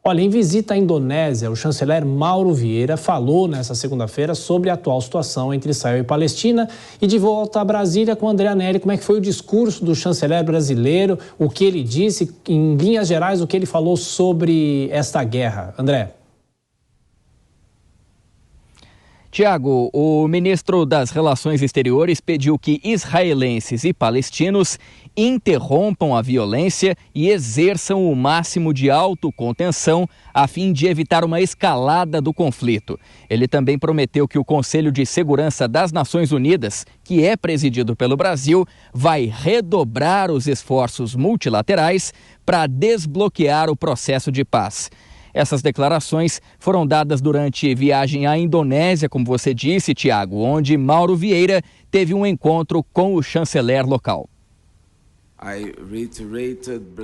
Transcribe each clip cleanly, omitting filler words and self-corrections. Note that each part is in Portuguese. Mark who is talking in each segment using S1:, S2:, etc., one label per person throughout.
S1: Olha, em visita à Indonésia, o chanceler Mauro Vieira falou nesta segunda-feira sobre a atual situação entre Israel e Palestina. E de volta a Brasília com André Anelli, como é que foi o discurso do chanceler brasileiro, o que ele disse, em linhas gerais, o que ele falou sobre esta guerra. André.
S2: Tiago, o ministro das Relações Exteriores pediu que israelenses e palestinos interrompam a violência e exerçam o máximo de autocontenção a fim de evitar uma escalada do conflito. Ele também prometeu que o Conselho de Segurança das Nações Unidas, que é presidido pelo Brasil, vai redobrar os esforços multilaterais para desbloquear o processo de paz. Essas declarações foram dadas durante viagem à Indonésia, como você disse, Tiago, onde Mauro Vieira teve um encontro com o chanceler local.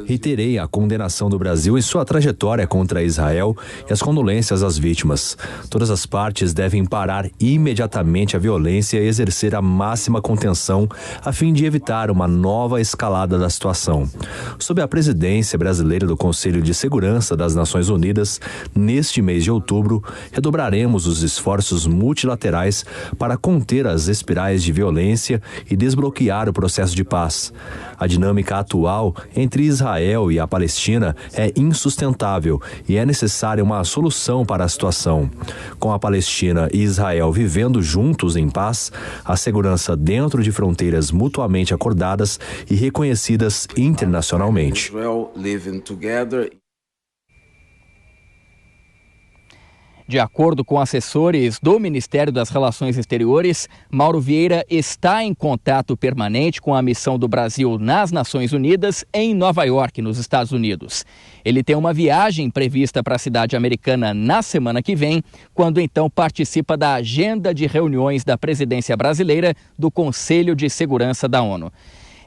S3: Reiterei a condenação do Brasil e sua trajetória contra Israel e as condolências às vítimas. Todas as partes devem parar imediatamente a violência e exercer a máxima contenção a fim de evitar uma nova escalada da situação. Sob a presidência brasileira do Conselho de Segurança das Nações Unidas, neste mês de outubro, redobraremos os esforços multilaterais para conter as espirais de violência e desbloquear o processo de paz. A dinâmica atual entre Israel e a Palestina é insustentável e é necessária uma solução para a situação. Com a Palestina e Israel vivendo juntos em paz, a segurança dentro de fronteiras mutuamente acordadas e reconhecidas internacionalmente.
S2: De acordo com assessores do Ministério das Relações Exteriores, Mauro Vieira está em contato permanente com a missão do Brasil nas Nações Unidas em Nova York, nos Estados Unidos. Ele tem uma viagem prevista para a cidade americana na semana que vem, quando então participa da agenda de reuniões da presidência brasileira do Conselho de Segurança da ONU.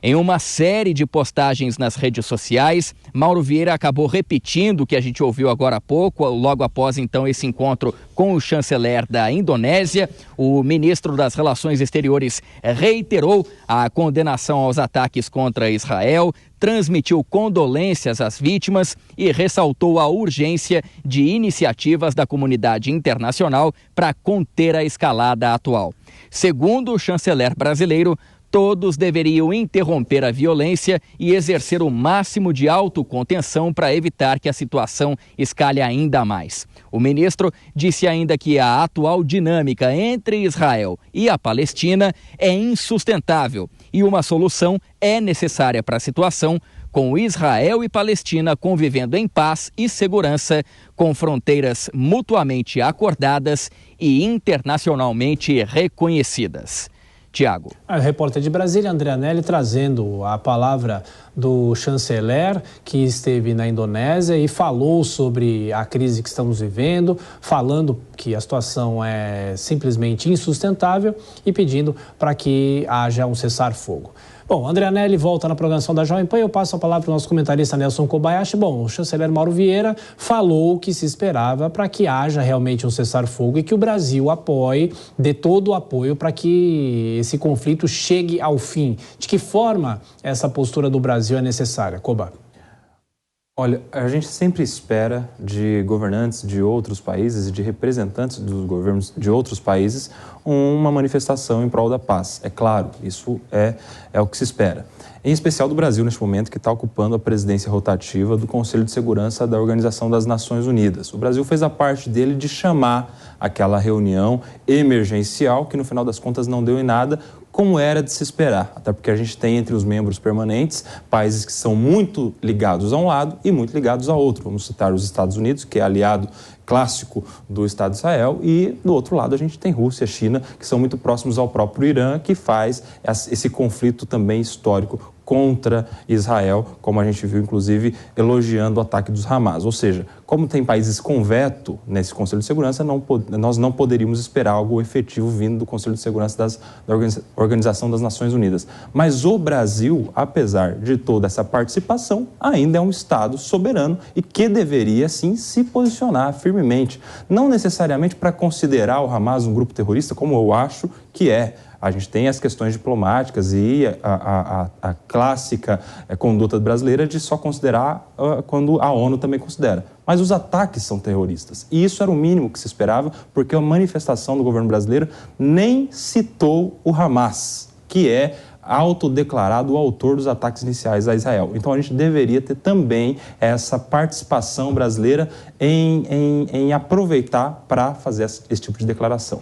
S2: Em uma série de postagens nas redes sociais, Mauro Vieira acabou repetindo o que a gente ouviu agora há pouco, logo após então esse encontro com o chanceler da Indonésia. O ministro das Relações Exteriores reiterou a condenação aos ataques contra Israel, transmitiu condolências às vítimas e ressaltou a urgência de iniciativas da comunidade internacional para conter a escalada atual. Segundo o chanceler brasileiro, todos deveriam interromper a violência e exercer o máximo de autocontenção para evitar que a situação escale ainda mais. O ministro disse ainda que a atual dinâmica entre Israel e a Palestina é insustentável e uma solução é necessária para a situação, com Israel e Palestina convivendo em paz e segurança, com fronteiras mutuamente acordadas e internacionalmente reconhecidas. Tiago.
S1: A repórter de Brasília, André Anelli, trazendo a palavra do chanceler que esteve na Indonésia e falou sobre a crise que estamos vivendo, falando que a situação é simplesmente insustentável e pedindo para que haja um cessar-fogo. Bom, André Anelli volta na programação da Jovem Pan e eu passo a palavra para o nosso comentarista Nelson Kobayashi. Bom, o chanceler Mauro Vieira falou o que se esperava para que haja realmente um cessar-fogo e que o Brasil apoie, dê todo o apoio para que esse conflito chegue ao fim. De que forma essa postura do Brasil é necessária, Koba?
S4: Olha, a gente sempre espera de governantes de outros países e de representantes dos governos de outros países uma manifestação em prol da paz. É claro, isso é o que se espera. Em especial do Brasil, neste momento, que está ocupando a presidência rotativa do Conselho de Segurança da Organização das Nações Unidas. O Brasil fez a parte dele de chamar aquela reunião emergencial, que no final das contas não deu em nada, como era de se esperar, até porque a gente tem entre os membros permanentes países que são muito ligados a um lado e muito ligados a outro. Vamos citar os Estados Unidos, que é aliado clássico do Estado de Israel, e do outro lado a gente tem Rússia, China, que são muito próximos ao próprio Irã, que faz esse conflito também histórico contra Israel, como a gente viu, inclusive, elogiando o ataque dos Hamas. Ou seja, como tem países com veto nesse Conselho de Segurança, nós não poderíamos esperar algo efetivo vindo do Conselho de Segurança da Organização das Nações Unidas. Mas o Brasil, apesar de toda essa participação, ainda é um Estado soberano e que deveria, sim, se posicionar firmemente. Não necessariamente para considerar o Hamas um grupo terrorista, como eu acho que é. A gente tem as questões diplomáticas e a clássica conduta brasileira de só considerar quando a ONU também considera. mas os ataques são terroristas. E isso era o mínimo que se esperava, porque a manifestação do governo brasileiro nem citou o Hamas, que é autodeclarado o autor dos ataques iniciais a Israel. Então a gente deveria ter também essa participação brasileira em aproveitar para fazer esse tipo de declaração.